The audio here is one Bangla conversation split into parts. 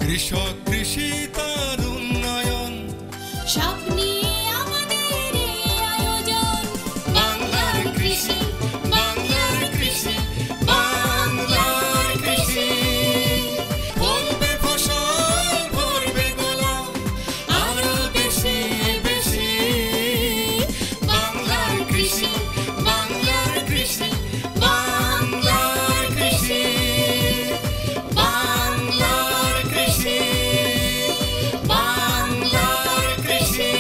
কৃষক কৃষি তার উন্নয়ন সব নিয়ে আমাদের এই আয়োজন। বাংলার কৃষি, বাংলার কৃষি, বাংলার কৃষি। ফলবে ফসল ভরবে গোলা আরো বেশি বেশি। বাংলার কৃষি, বাংলার কৃষি, বাংলার কৃষি, বাংলার কৃষি, বাংলার কৃষি।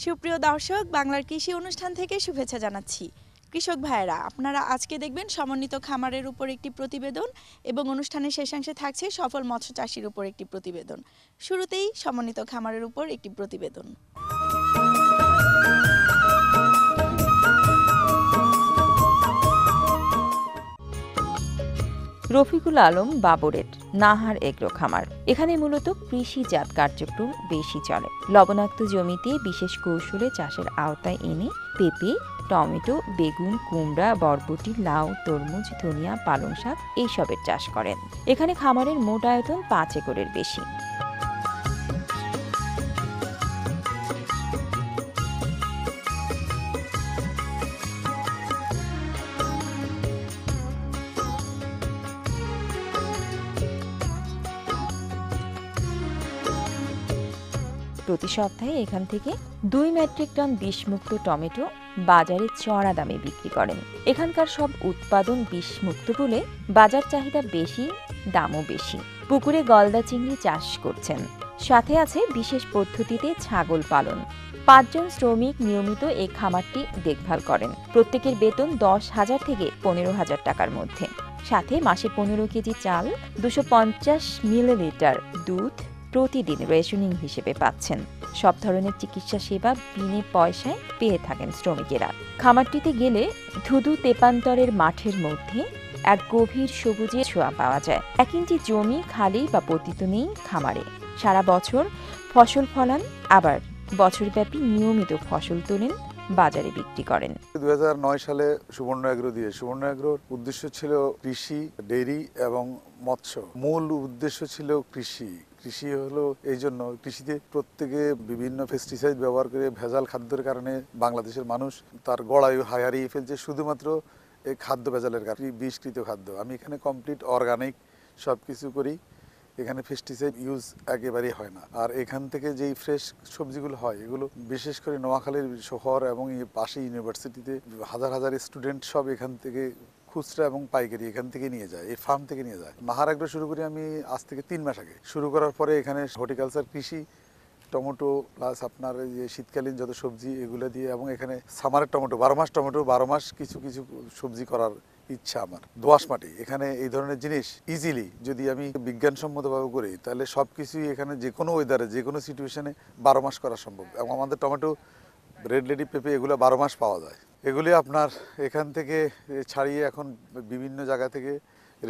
সুপ্রিয় দর্শক, বাংলার কৃষি অনুষ্ঠান থেকে শুভেচ্ছা জানাচ্ছি। কৃষক ভাইয়েরা, আপনারা আজকে দেখবেন সমন্বিত খামারের উপর একটি প্রতিবেদন এবং অনুষ্ঠানের শেষাংশে থাকছে সফল মৎস্য চাষীর উপর একটি প্রতিবেদন। শুরুতেই সমন্বিত খামারের উপর একটি প্রতিবেদন। রফিকুল আলম বাবরের নাহার এগ্রো খামার। এখানে মূলত কৃষিজাত কার্যক্রম বেশি চলে। লবণাক্ত জমিতে বিশেষ কৌশলে চাষের আওতায় এনে পেঁপে, টমেটো, বেগুন, কুমড়া, বরবটি, লাউ, তরমুজ, ধনিয়া, পালং শাক এইসবের চাষ করেন। এখানে খামারের মোট আয়তন 5 একরের বেশি। প্রতি সপ্তাহে এখান থেকে 2 মেট্রিক টন বিষমুক্ত টমেটো বাজারে চড়া দামে বিক্রি করেন। এখানকার সব উৎপাদন বিষমুক্ত বলে বাজার চাহিদা বেশি, দামও বেশি। পুকুরে গলদা চিংড়ি চাষ করছেন, সাথে আছে বিশেষ পদ্ধতিতে ছাগল পালন। 5 জন শ্রমিক নিয়মিত এই খামারটি দেখভাল করেন। প্রত্যেকের বেতন 10,000 থেকে 15,000 টাকার মধ্যে। সাথে মাসে 15 কেজি চাল, 250 মিলিলিটার দুধ প্রতিদিন রেশনিং হিসেবে পাচ্ছেন। সব ধরনের চিকিৎসা সেবা বিনে পয়সায় পেয়ে থাকেন শ্রমিকেরা। খামারটিতে গেলে ধুধু তেপান্তরের মাঠের মধ্যে এক গভীর সবুজের ছোঁয়া পাওয়া যায়। 1 ইঞ্চি জমি খালি বা পতিত নেই খামারে। সারা বছর ফসল ফলান, আবার বছরব্যাপী নিয়মিত ফসল তোলেন, বাজারে বিক্রি করেন। 2009 সালে সুবর্ণ এগ্রো দিয়ে সুবর্ণ এগ্রোর উদ্দেশ্য ছিল কৃষি, ডেইরি এবং মৎস্য। মূল উদ্দেশ্য ছিল কৃষি। কৃষি হলো এই জন্য, কৃষিতে প্রত্যেকে বিভিন্ন পেস্টিসাইড ব্যবহার করে ভেজাল খাদ্যের কারণে বাংলাদেশের মানুষ তার গড়ায়ু হারিয়ে ফেলছে শুধুমাত্র এই খাদ্য ভেজালের কারণে। বিষকৃত খাদ্য। আমি এখানে কমপ্লিট অর্গানিক সব কিছু করি। এখানে পেস্টিসাইড ইউজ একেবারেই হয় না। আর এখান থেকে যেই ফ্রেশ সবজিগুলো হয়, এগুলো বিশেষ করে নোয়াখালীর শহর এবং পাশে ইউনিভার্সিটিতে হাজার হাজার স্টুডেন্ট সব এখান থেকে খুচরা এবং পাইকারি এখান থেকে নিয়ে যায়, এই ফার্ম থেকে নিয়ে যায়। নাহার এগ্রো শুরু করি আমি আজ থেকে 3 মাস আগে। শুরু করার পরে এখানে হর্টিকালচার, কৃষি, টমেটো প্লাস আপনার এই যে শীতকালীন যত সবজি এগুলো দিয়ে, এবং এখানে সামারের টমেটো 12 মাস, টমেটো 12 মাস কিছু কিছু সবজি করার ইচ্ছা আমার। দোআঁশ মাটি, এখানে এই ধরনের জিনিস ইজিলি যদি আমি বিজ্ঞানসম্মতভাবে করি তাহলে সব কিছুই এখানে যে কোনো ওয়েদারে যে কোনো সিচুয়েশনে 12 মাস করা সম্ভব। এবং আমাদের টমেটো, রেড লেডি পেঁপে এগুলো 12 মাস পাওয়া যায়। এগুলি আপনার এখান থেকে ছাড়িয়ে এখন বিভিন্ন জায়গা থেকে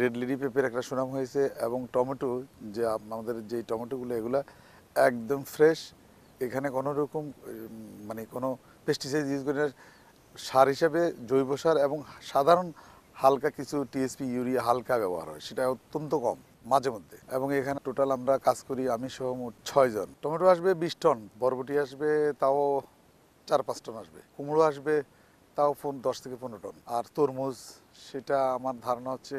রেড লেডি পেঁপের একটা সুনাম হয়েছে। এবং টমেটো, যে আমাদের যে টমেটোগুলো এগুলো একদম ফ্রেশ। এখানে কোনো রকম মানে কোনো পেস্টিসাইড ইউজ করে না। সার হিসাবে জৈব সার এবং সাধারণ হালকা কিছু টিএসপি, ইউরিয়া হালকা ব্যবহার হয়, সেটা অত্যন্ত কম মাঝে মধ্যে। এবং এখানে টোটাল আমরা কাজ করি আমি সহ মোট 6 জন। টমেটো আসবে 20 টন, বরবটি আসবে তাও 4-5 টন আসবে, কুমড়ো আসবে তাও 10 থেকে 15 টন। আর তরমুজ, সেটা আমার ধারণা হচ্ছে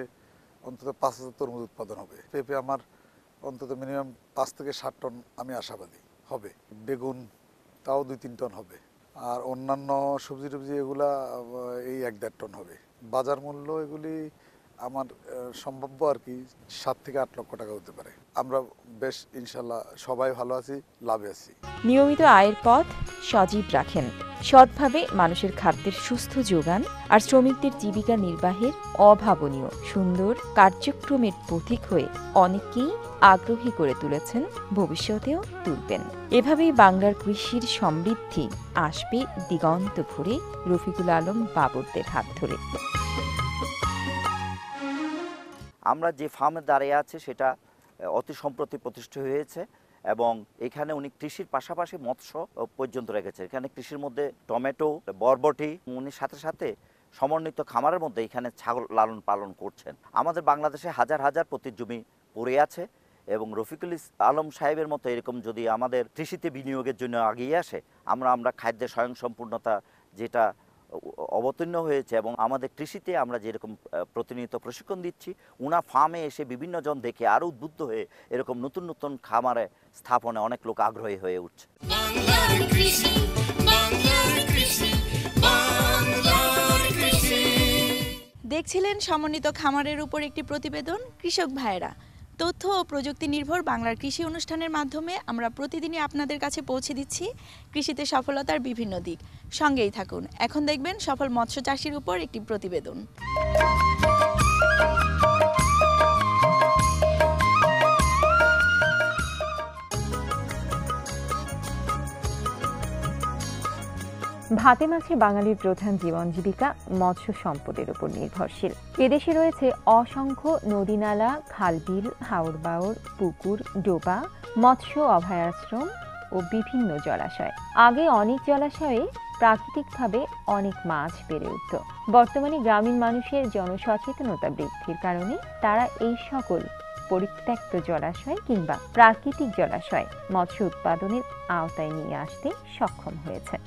অন্তত 5,000 তরমুজ উৎপাদন হবে। পেঁপে আমার অন্তত মিনিমাম 5 থেকে 7 টন আমি আশাবাদী হবে। বেগুন তাও 2-3 টন হবে। আর অন্যান্য সবজি টবজি এগুলা এই 1-1.5 টন হবে। বাজার মূল্য এগুলি আমার সম্ভাব্য আর কি 7 থেকে 8 লক্ষ টাকা হতে পারে। আমরা বেশ ইনশাল্লাহ সবাই ভালো আছি, লাভে আছি। নিয়মিত আয়ের পথ সজীব রাখেন। সৎভাবে মানুষের খাদ্যের সুস্থ যোগান আর শ্রমিকদের জীবিকা নির্বাহের অভাবনীয় সুন্দর কার্যক্রমের পথিক হয়ে অনেকেই আগ্রহী করে তুলেছেন, ভবিষ্যতেও তুলবেন। এভাবেই বাংলার কৃষির সমৃদ্ধি আসবে দিগন্ত ভরে রফিকুল আলম বাবরদের হাত ধরে। আমরা যে ফার্মে দাঁড়িয়ে আছে সেটা অতি সম্প্রতি প্রতিষ্ঠা হয়েছে এবং এখানে উনি কৃষির পাশাপাশি মৎস্য পর্যন্ত রেখেছে। এখানে কৃষির মধ্যে টমেটো, বরবটি, উনি সাথে সাথে সমন্বিত খামারের মধ্যে এখানে ছাগল লালন পালন করছেন। আমাদের বাংলাদেশে হাজার হাজার পতিত জমি পড়ে আছে এবং রফিকুল আলম সাহেবের মতো এরকম যদি আমাদের কৃষিতে বিনিয়োগের জন্য এগিয়ে আসে, আমরা খাদ্যের স্বয়ংসম্পূর্ণতা যেটা অবতীর্ণ হয়েছে এবং আমাদের কৃষিতে আমরা যেরকম প্রতিনিয়ত প্রশিক্ষণ দিচ্ছি, উনা ফার্মে এসে বিভিন্ন জন দেখে আরও উদ্বুদ্ধ হয়ে এরকম নতুন নতুন খামারে স্থাপনে অনেক লোক আগ্রহী হয়ে উঠছে। বাংলার কৃষি, বাংলার কৃষি, বাংলার কৃষি। দেখছিলেন সমন্বিত খামারের উপর একটি প্রতিবেদন কৃষক ভাইয়েরা। তথ্য ও প্রযুক্তি নির্ভর বাংলার কৃষি অনুষ্ঠানের মাধ্যমে আমরা প্রতিদিনই আপনাদের কাছে পৌঁছে দিচ্ছি কৃষিতে সফলতার বিভিন্ন দিক। সঙ্গেই থাকুন। এখন দেখবেন সফল মৎস্য চাষির উপর একটি প্রতিবেদন। ভাতে মাছে বাঙালির প্রধান জীবন জীবিকা মৎস্য সম্পদের উপর নির্ভরশীল। এদেশে রয়েছে অসংখ্য নদীনালা, খালবিল, হাওর বাওর, পুকুর, ডোবা, মৎস্য অভয়াশ্রম ও বিভিন্ন জলাশয়। আগে অনেক জলাশয়ে প্রাকৃতিকভাবে অনেক মাছ বেড়ে উঠত। বর্তমানে গ্রামীণ মানুষের জনসচেতনতা বৃদ্ধির কারণে তারা এই সকল পরিত্যক্ত জলাশয় কিংবা প্রাকৃতিক জলাশয় মৎস্য উৎপাদনের আওতায় নিয়ে আসতে সক্ষম হয়েছে।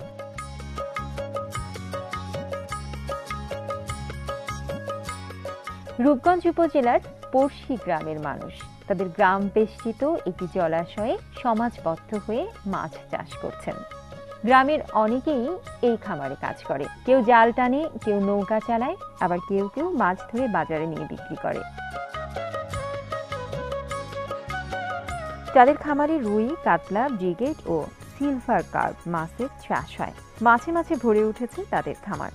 রূপগঞ্জ উপজেলার পড়শি গ্রামের মানুষ তাদের গ্রাম বেষ্টিত একটি জলাশয়ে সমাজবদ্ধ হয়ে মাছ চাষ করছেন। গ্রামের অনেকেই এই খামারে কাজ করে। কেউ জাল টানে, কেউ নৌকা চালায়, আবার কেউ কেউ মাছ ধরে বাজারে নিয়ে বিক্রি করে। তাদের খামারে রুই, কাতলা, ব্রিগেড ও সিলভার কার্প মাছের চাষ হয়। মাছে মাছে ভরে উঠেছে তাদের খামার।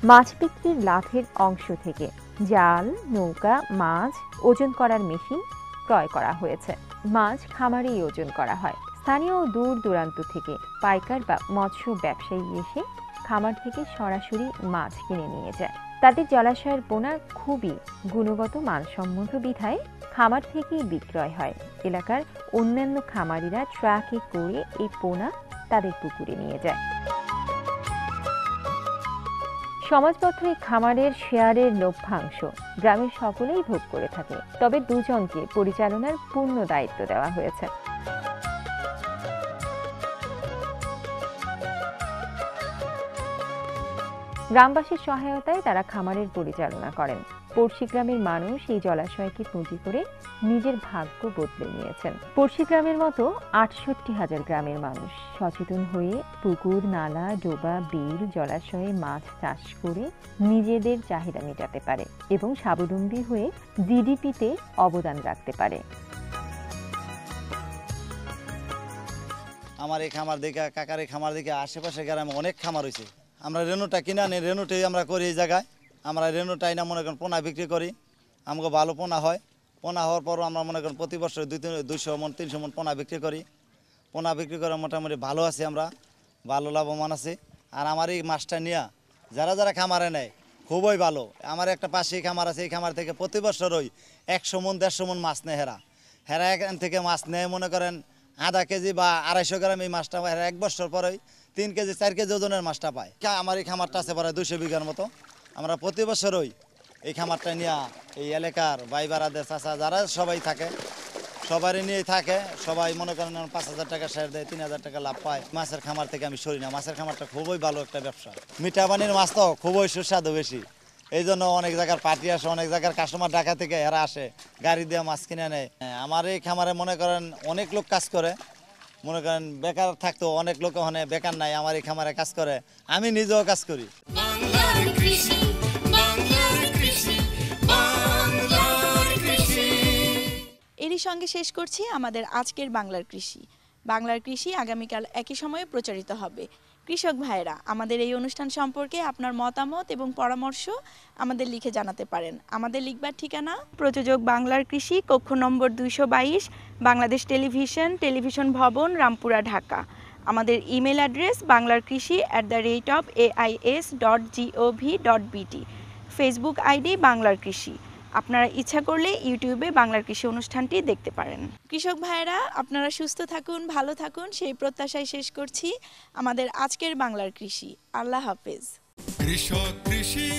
মাছ বিক্রির লাভের অংশ থেকে জাল, নৌকা, মাছ ওজন করার মেশিন ক্রয় করা হয়েছে। মাছ খামারেই ওজন করা হয়। স্থানীয় দূর দূরান্ত থেকে পাইকার বা মৎস্য ব্যবসায়ী এসে খামার থেকে সরাসরি মাছ কিনে নিয়ে যায়। তাদের জলাশয়ের পোনা খুবই গুণগত মানসম্মত বিধায় খামার থেকেই বিক্রয় হয়। এলাকার অন্যান্য খামারিরা ট্রাকে করে এই পোনা তাদের পুকুরে নিয়ে যায়। সমাজবদ্ধ এই খামারের শেয়ারের লভ্যাংশ গ্রামের সকলেই ভোগ করে থাকে। তবে দুজনকে পরিচালনার পূর্ণ দায়িত্ব দেওয়া হয়েছে। গ্রামবাসীর সহায়তায় তারা খামারের পরিচালনা করেন। পড়শি গ্রামের মানুষ এই জলাশয়কে পুঁজি করে নিজের ভাগ্য বদলে নিয়েছেন। পড়শি গ্রামের মতো ৬৮,০০০ গ্রামের মানুষ সচেতন হয়ে পুকুর, নালা, ডোবা, বিল, জলাশয়ে মাছ চাষ করে নিজেদের চাহিদা মেটাতে পারে এবং স্বাবলম্বী হয়ে জিডিপিতে অবদান রাখতে পারে। আমার এই খামার দেখে, কাকার এই খামার দেখে আশেপাশে গ্রামে অনেক খামার হয়েছে। আমরা রেনুটা কিনে আনি, রেনুটাই আমরা করি এই জায়গায়। আমরা রেনুটাই না মনে করেন পোনা বিক্রি করি। আমাকে ভালো পোনা হয়। পোনা হওয়ার পরও আমরা মনে করেন প্রতি বছর 200 মন 300 মন পোনা বিক্রি করি। পোনা বিক্রি করে মোটামুটি ভালো আছি, আমরা ভালো লাভবান আছি। আর আমার এই মাছটা নিয়ে যারা যারা খামারে নেয় খুবই ভালো। আমার একটা পাশেই খামার আছে, এই খামার থেকে প্রতি বছরই 100 মন 150 মন মাছ নেয়। হেরা এখান থেকে মাছ নেয় মনে করেন আধা কেজি বা 250 গ্রাম। এই মাছটা হেরা 1 বছর পরেই 3 কেজি 4 কেজি ওজনের মাছটা পায়। আমার এই খামারটা আছে প্রায় 200 বিঘার মতো। আমরা প্রতি বছরই এই খামারটা নিয়ে এই এলাকার ভাই বারাদের চাচা যারা সবাই থাকে, সবারই নিয়েই থাকে। সবাই মনে করেন 5,000 টাকা শেয়ার দেয়, 3,000 টাকা লাভ পায়। মাছের খামার থেকে আমি সরি না। মাছের খামারটা খুবই ভালো একটা ব্যবসা। মিঠা পানির মাছ তো খুবই সুস্বাদু বেশি। এই জন্য অনেক জায়গার পার্টি আসে, অনেক জায়গার কাস্টমার ঢাকা থেকে এরা আসে, গাড়ি দিয়ে মাছ কিনে নেয়। আমার এই খামারে মনে করেন অনেক লোক কাজ করে। মনে করেন বেকার থাকতো, অনেক লোক ওখানে বেকার নাই, আমার এই খামারে কাজ করে। আমি নিজেও কাজ করি। বাংলার কৃষি, বাংলার কৃষি, বাংলার কৃষি। এরই সঙ্গে শেষ করছি আমাদের আজকের বাংলার কৃষি। বাংলার কৃষি আগামীকাল একই সময়ে প্রচারিত হবে। কৃষক ভাইরা, আমাদের এই অনুষ্ঠান সম্পর্কে আপনার মতামত এবং পরামর্শ আমাদের লিখে জানাতে পারেন। আমাদের লিখবার ঠিকানা প্রযোজক বাংলার কৃষি, কক্ষ নম্বর 222, বাংলাদেশ টেলিভিশন, টেলিভিশন ভবন, রামপুরা, ঢাকা। আমাদের email address banglarkrishi@ais.gov.bt। Facebook ID বাংলার কৃষি। আপনারা ইচ্ছা করলে ইউটিউবে বাংলার কৃষি অনুষ্ঠানটি দেখতে পারেন। কৃষক ভাইয়েরা, আপনারা সুস্থ থাকুন, ভালো থাকুন, সেই প্রত্যাশায় শেষ করছি আমাদের আজকের বাংলার কৃষি। আল্লাহ হাফেজ। কৃষক কৃষি